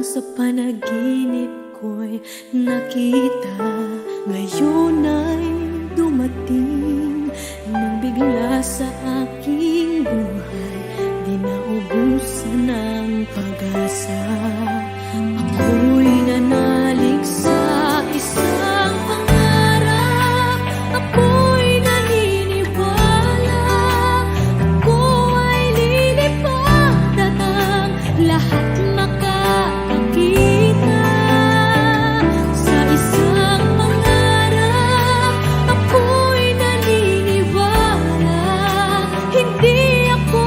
sa panaginip ko'y nakita. Ngayon ay dumating nang bigla sa aking buhay, di naubusan ng pag-asa. Ako'y nanalig sa isang pangarap, ako'y naniniwala, ako ay lilipad at ang lahat makakakita. Sa isang pangarap, ako'y naniniwala, hindi ako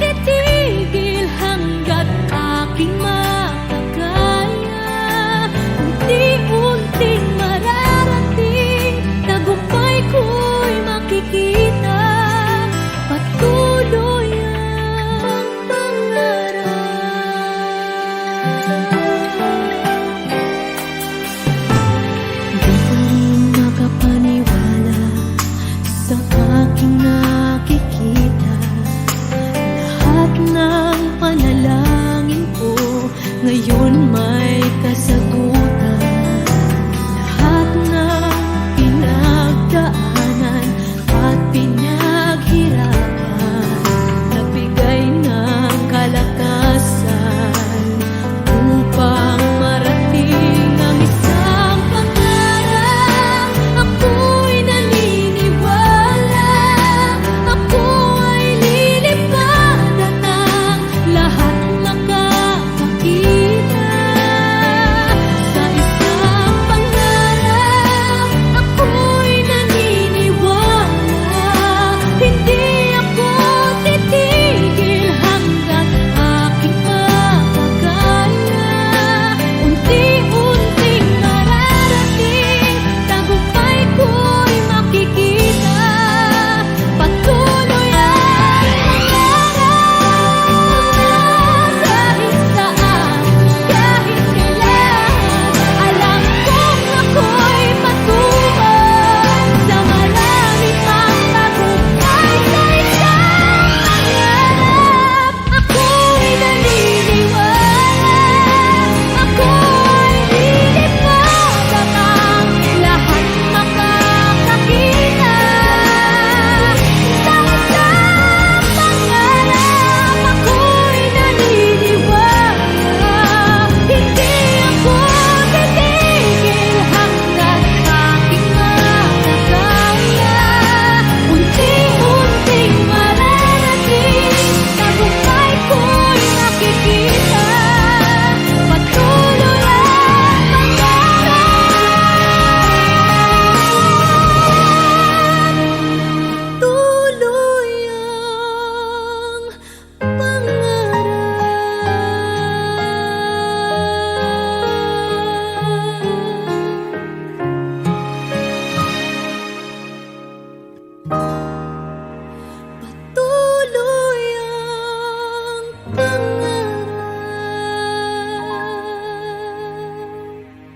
titigil hanggat aking makakaya. Unti-unting mararating, tagumpay ko'y makikita, patuloy ang pangarap. Di pa rin makapaniwala sa aking nakikita. Lahat ng panalangin ko ngayon